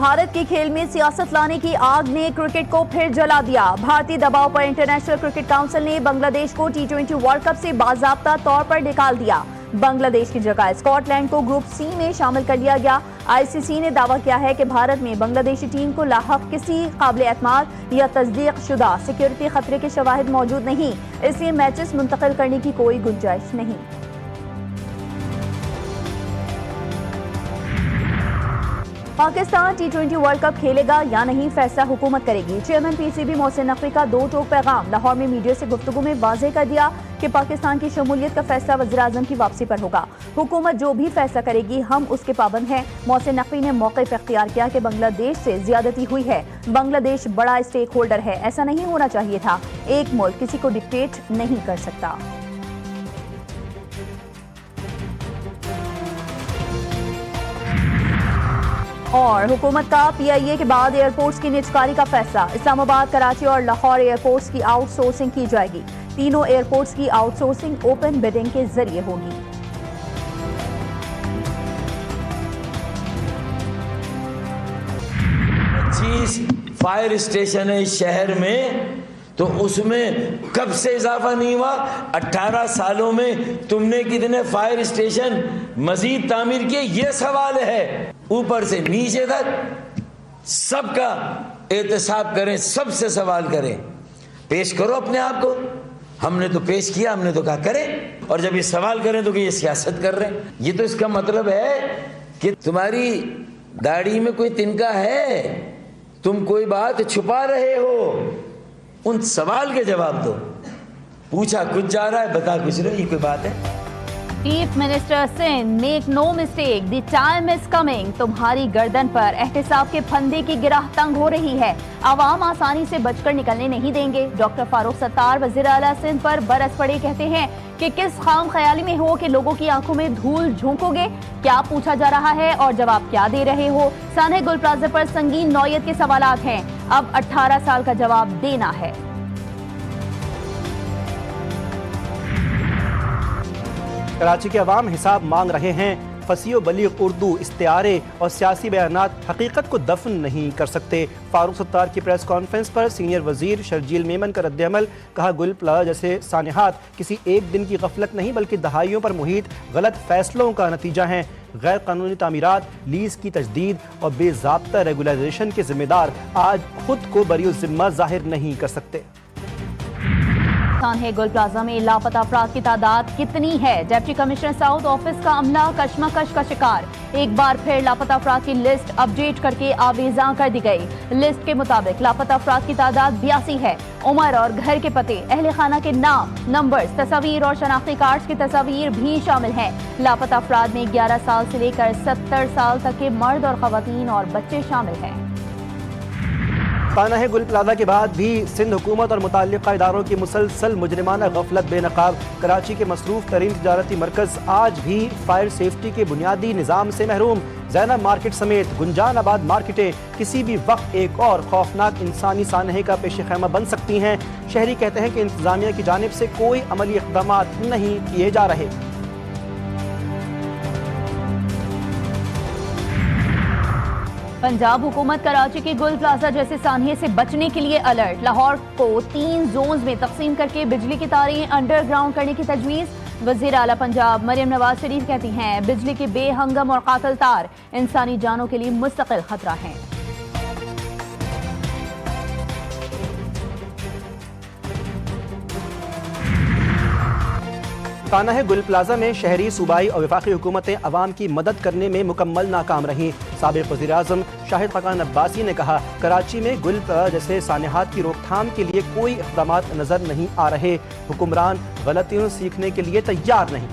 भारत के खेल में सियासत लाने की आग ने क्रिकेट को फिर जला दिया। भारतीय दबाव पर इंटरनेशनल क्रिकेट काउंसिल ने बांग्लादेश को T20 वर्ल्ड कप से बाकायदा तौर पर निकाल दिया। बांग्लादेश की जगह स्कॉटलैंड को ग्रुप सी में शामिल कर लिया गया। आईसीसी ने दावा किया है कि भारत में बांग्लादेशी टीम को लाहक किसी काबिल एतमाद या तस्दीक शुदा सिक्योरिटी खतरे के शवाहिद मौजूद नहीं, इसलिए मैचेस मुंतकिल करने की कोई गुंजाइश नहीं। पाकिस्तान T20 वर्ल्ड कप खेलेगा या नहीं, फैसला हुकूमत करेगी। चेयरमैन पीसीबी मोहसिन नकवी का दो टोक पैगाम। लाहौर में मीडिया से गुफ्तगू में वाज़ेह कर दिया कि पाकिस्तान की शमूलियत का फैसला वज़ीर-ए-आज़म की वापसी पर होगा। हुकूमत जो भी फैसला करेगी हम उसके पाबंद हैं। मोहसिन नकवी ने मौक़िफ़ इख्तियार किया कि बांग्लादेश से ज़्यादती हुई है। बांग्लादेश बड़ा स्टेक होल्डर है, ऐसा नहीं होना चाहिए था। एक मुल्क किसी को डिक्टेट नहीं कर सकता। और हुकूमत का PIA के बाद एयरपोर्ट्स की निजकारी का फैसला। इस्लामाबाद, कराची और लाहौर एयरपोर्ट्स की आउटसोर्सिंग की जाएगी। तीनों एयरपोर्ट्स की आउटसोर्सिंग ओपन बिडिंग के जरिए होगी। फायर स्टेशन है इस शहर में, तो उसमें कब से इजाफा नहीं हुआ? 18 सालों में तुमने कितने फायर स्टेशन मजीद तामीर किए? ये सवाल है। ऊपर से नीचे तक सबका एहतसाब करें, सबसे सवाल करें, पेश करो अपने आप को। हमने तो पेश किया, हमने तो कहा करें, और जब ये सवाल करें तो कि ये सियासत कर रहे हैं। ये तो इसका मतलब है कि तुम्हारी दाढ़ी में कोई तिनका है, तुम कोई बात छुपा रहे हो। उन सवाल के जवाब दो। पूछा कुछ जा रहा है, बता कुछ रहे, ये कोई बात है? Chief minister Sindh, make no mistake, the time is coming. तुम्हारी गर्दन पर एहतिसाब के फंदे की गिरह तंग हो रही है, आवाम आसानी से बचकर निकलने नहीं देंगे। डॉक्टर फारूक सत्तार वज़ीर आला सिंध पर बरस पड़े, कहते हैं कि किस खाम ख्याली में हो कि लोगों की आंखों में धूल झोंकोगे। क्या पूछा जा रहा है और जवाब क्या दे रहे हो? सानह गुल प्लाजा पर संगीन नौयत के सवालात हैं, अब 18 साल का जवाब देना है। कराची के अवाम हिसाब मांग रहे हैं। फसीह बलीग उर्दू इस्तियारे और सियासी बयानात हकीकत को दफन नहीं कर सकते। फारूक सत्तार की प्रेस कॉन्फ्रेंस पर सीनियर वजीर शर्जील मेमन का रद्द-ए-अमल। कहा, गुल प्लाजा जैसे सानहात किसी एक दिन की गफलत नहीं बल्कि दहाइयों पर मुहित गलत फैसलों का नतीजा हैं। गैर कानूनी तामीरात, लीज की तजदीद और बेज़ाब्ता रेगुलाइजेशन के जिम्मेदार आज खुद को बरी जिम्मा जाहिर नहीं कर सकते। सानह गुल प्लाजा में लापता अफराद की तादाद कितनी है? डिप्टी कमिश्नर साउथ ऑफिस का अमला कशमकश का शिकार। एक बार फिर लापता अफराद की लिस्ट अपडेट करके आवेजा कर दी गई। लिस्ट के मुताबिक लापता अफराद की तादाद 82 है। उम्र और घर के पते, अहले खाना के नाम, नंबर्स, तस्वीर और शनाख्ती कार्ड्स की तस्वीर भी शामिल हैं। लापता अफराद में 11 साल से लेकर 70 साल तक के मर्द और खवातीन और बच्चे शामिल हैं। सानह गुल प्लाजा के बाद भी सिंध हुकूमत और मुताल्लिका इदारों की मुसलसल मुजरिमाना गफलत बेनकाब। कराची के मसरूफ तरीन तजारती मरकज आज भी फायर सेफ्टी के बुनियादी निज़ाम से महरूम। ज़ैनब मार्केट समेत गुंजानाबाद मार्केटें किसी भी वक्त एक और खौफनाक इंसानी सानहे का पेश खैमा बन सकती हैं। शहरी कहते हैं कि इंतजामिया की जानिब से कोई अमली इक़दाम नहीं किए जा रहे। पंजाब हुकूमत कराची के गुल प्लाजा जैसे सानहे से बचने के लिए अलर्ट। लाहौर को 3 जोन्स में तकसीम करके बिजली की तारें अंडरग्राउंड करने की तजवीज़। वज़ीर आला पंजाब मरियम नवाज शरीफ कहती हैं बिजली के बेहंगम और कातिल तार इंसानी जानों के लिए मुस्तकिल खतरा हैं। सानह गुल प्लाजा में शहरी, सूबाई और वफाकी हुकूमतें अवाम की मदद करने में मुकम्मल नाकाम रहीं। साबिक़ वज़ीर आज़म शाहिद खाकान अब्बासी ने कहा, कराची में गुल प्लाजा जैसे सानहात की रोकथाम के लिए कोई इक़दाम नज़र नहीं आ रहे। हुक्मरान गलतियों सीखने के लिए तैयार नहीं।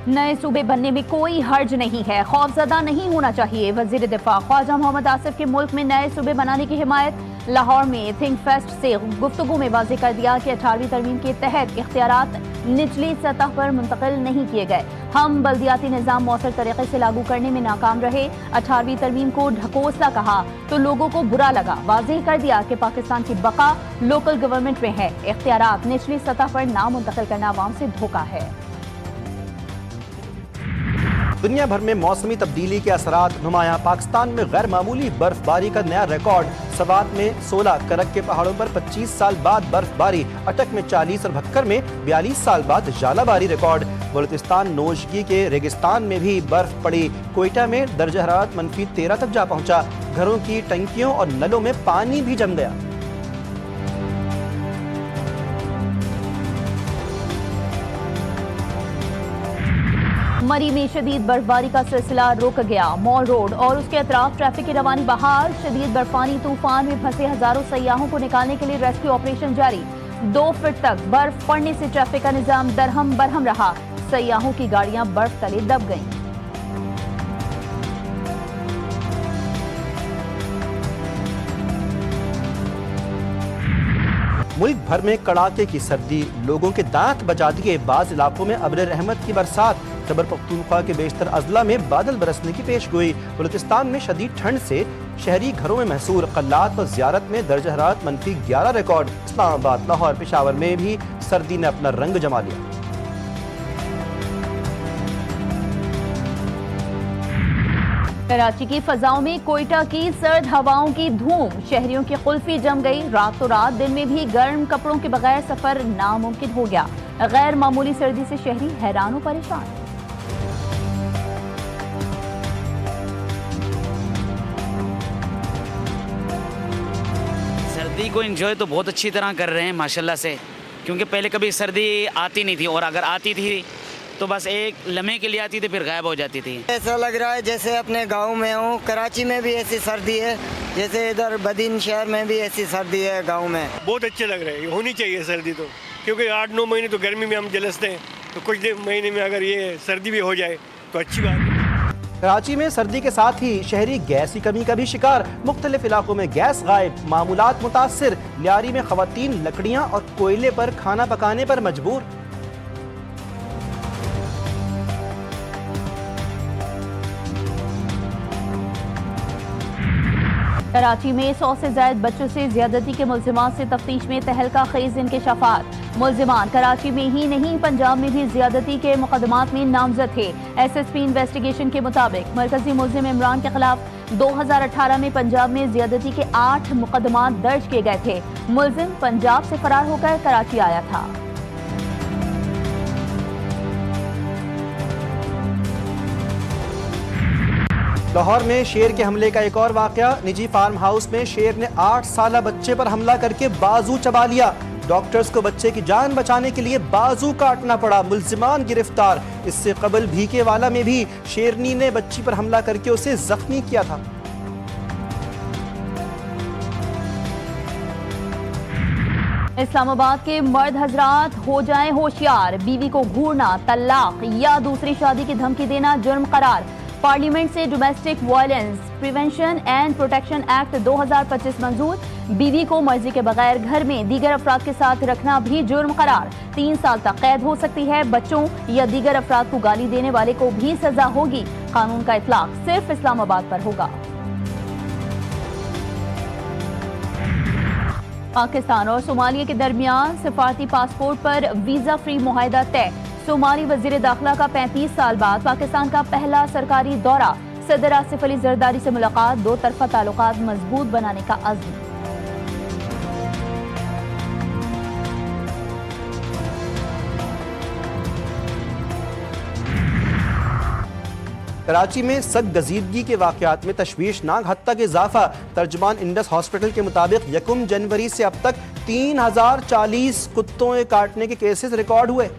नए सूबे बनने में कोई हर्ज नहीं है, खौफजदा नहीं होना चाहिए। वज़ीर दिफा ख्वाजा मोहम्मद आसिफ की मुल्क में नए सूबे बनाने की हिमायत। लाहौर में थिंक फेस्ट से गुफ्तगू में वाज़ेह कर दिया कि 18वीं तरमीम के तहत इख्तियारात निचली सतह पर मुंतकिल नहीं किए गए। हम बल्दियाती निज़ाम मौसर तरीके से लागू करने में नाकाम रहे। 18वीं तरमीम को ढकोसला कहा तो लोगों को बुरा लगा। वाज़ेह कर दिया कि पाकिस्तान की बका लोकल गवर्नमेंट में है। इख्तियारात निचली सतह पर ना मुंतकिल करना अवाम से धोखा है। दुनिया भर में मौसमी तब्दीली के असरात नुमायां। पाकिस्तान में गैर मामूली बर्फबारी का नया रिकॉर्ड। सवात में 16, करक के पहाड़ों पर 25 साल बाद बर्फबारी। अटक में 40 और भक्कर में 42 साल बाद जालाबारी रिकॉर्ड। बलूचिस्तान नोशगी के रेगिस्तान में भी बर्फ पड़ी। कोयटा में दर्जा हरारत -13 तक जा पहुंचा। घरों की टंकियों और नलों में पानी भी जम गया। मरी में शदीद बर्फबारी का सिलसिला रुक गया। मॉल रोड और उसके अतराफ ट्रैफिक की रवानी बहाल। शदीद बर्फानी तूफान में फंसे हजारों सयाहों को निकालने के लिए रेस्क्यू ऑपरेशन जारी। 2 फीट तक बर्फ पड़ने से ट्रैफिक का निजाम दरहम बरहम रहा। सयाहों की गाड़ियां बर्फ तले दब गईं। मुल्क भर में कड़ाके की सर्दी लोगों के दांत बजा दिए। बाज़ इलाकों में अब्र रहमत की बरसात। खैबर पख्तूनख्वा के बेशतर अजला में बादल बरसने की पेशगोई। बलूचिस्तान में शदीद ठंड से शहरी घरों में महसूर। कल्लात और ज़ियारत में दर्जा हरारत -11 रिकॉर्ड। इस्लामाबाद, लाहौर, पेशावर में भी सर्दी ने अपना रंग जमा लिया। कराची की फजाओं में कोयटा की सर्द हवाओं की धूम। शहरियों की कुल्फी जम गई। रातों रात दिन में भी गर्म कपड़ों के बगैर सफर नामुमकिन हो गया। गैर मामूली सर्दी से शहरी हैरान और परेशान। सर्दी को एंजॉय तो बहुत अच्छी तरह कर रहे हैं माशाल्लाह से, क्योंकि पहले कभी सर्दी आती नहीं थी और अगर आती थी तो बस एक लम्हे के लिए आती थी फिर गायब हो जाती थी। ऐसा लग रहा है जैसे अपने गांव में हूँ। कराची में भी ऐसी सर्दी है जैसे इधर बदीन शहर में भी ऐसी सर्दी है गांव में। बहुत अच्छे लग रहे हैं, होनी चाहिए सर्दी तो, क्योंकि 8-9 महीने तो गर्मी में हम जलसते हैं, तो कुछ महीने में अगर ये सर्दी भी हो जाए तो अच्छी बात है। कराची में सर्दी के साथ ही शहरी गैस की कमी का भी शिकार। मुख्तलिफ इलाकों में गैस गायब, मामूलात मुतासिर। लियारी में खवातीन लकड़ियाँ और कोयले पर खाना पकाने पर मजबूर। कराची में 100 से ज्यादा बच्चों से ज्यादती के मुल्जिमात से तफ्तीश में तहलका खेज इंकशाफात। मुल्जिमान कराची में ही नहीं पंजाब में भी ज्यादती के मुकदमात में नामजद थे। SSP इन्वेस्टिगेशन के मुताबिक मरकजी मुल्जिम इमरान के खिलाफ 2018 में पंजाब में ज्यादती के 8 मुकदमात दर्ज किए गए थे। मुल्जिम पंजाब से फरार होकर कराची आया था। लाहौर में शेर के हमले का एक और वाकया। निजी फार्म हाउस में शेर ने 8 साला बच्चे पर हमला करके बाजू चबा लिया। डॉक्टर्स को बच्चे की जान बचाने के लिए बाजू काटना पड़ा। मुल्जिमान गिरफ्तार। इससे कबल भीकेवाला में भी शेरनी ने बच्ची पर हमला करके उसे जख्मी किया था। इस्लामाबाद के मर्द हजरात हो जाएं होशियार। बीवी को घूरना, तलाक या दूसरी शादी की धमकी देना जुर्म करार। पार्लियामेंट से domestic violence prevention and protection act 2025 मंजूर। बीवी को मर्जी के बगैर घर में दीगर अफराद के साथ रखना भी जुर्म करार। 3 साल तक कैद हो सकती है। बच्चों या दीगर अफराद को गाली देने वाले को भी सजा होगी। कानून का इतलाक सिर्फ इस्लामाबाद पर होगा। पाकिस्तान और सोमालिया के दरमियान सिफारती पासपोर्ट पर वीजा फ्री मुआहिदा तय। सोमाली वजीर दाखिला का 35 साल बाद पाकिस्तान का पहला सरकारी दौरा। सदर आसिफ अली जरदारी से मुलाकात। 2 तरफा ताल्लुकात मजबूत बनाने का अज़्म। कराची में सख्त गजीदगी के वाकयात में तशवीशनाक हद तक इजाफा। तर्जुमान इंडस हॉस्पिटल के मुताबिक 1 जनवरी से अब तक 3040 कुत्तों के काटने के केसेस रिकॉर्ड हुए।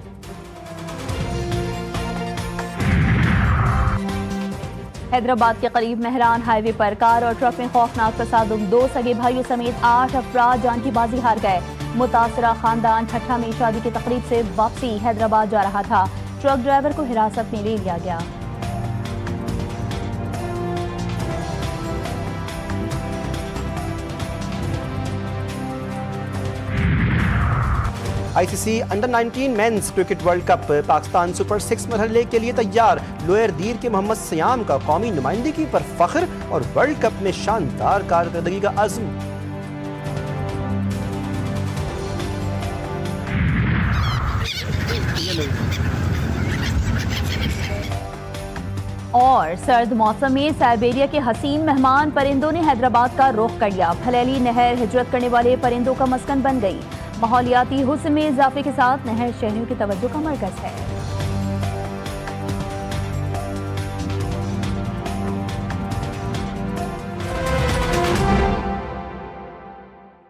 हैदराबाद के करीब मेहरान हाईवे पर कार और ट्रक में खौफनाक तसादुम। 2 सगे भाइयों समेत 8 अफराद जान की बाजी हार गए। मुतासरा खानदान ठट्ठा में शादी की तकरीब से वापसी हैदराबाद जा रहा था। ट्रक ड्राइवर को हिरासत में ले लिया गया। ICC under-19 men's cricket world cup. Pakistan super 6 मरहले के लिए तैयार। लोअर दीर के मोहम्मद सयाम का कौमी नुमाइंदगी पर फख्र और वर्ल्ड कप में शानदार कारकर्दगी का अज़्म। और सर्द मौसम में साइबेरिया के हसीन मेहमान परिंदों ने हैदराबाद का रुख कर लिया। फलैली नहर हिजरत करने वाले परिंदों का मस्कन बन गई। माहौलियाती हुस्न में इजाफे के साथ नहर शहरियों की तवज्जो का मरकज है।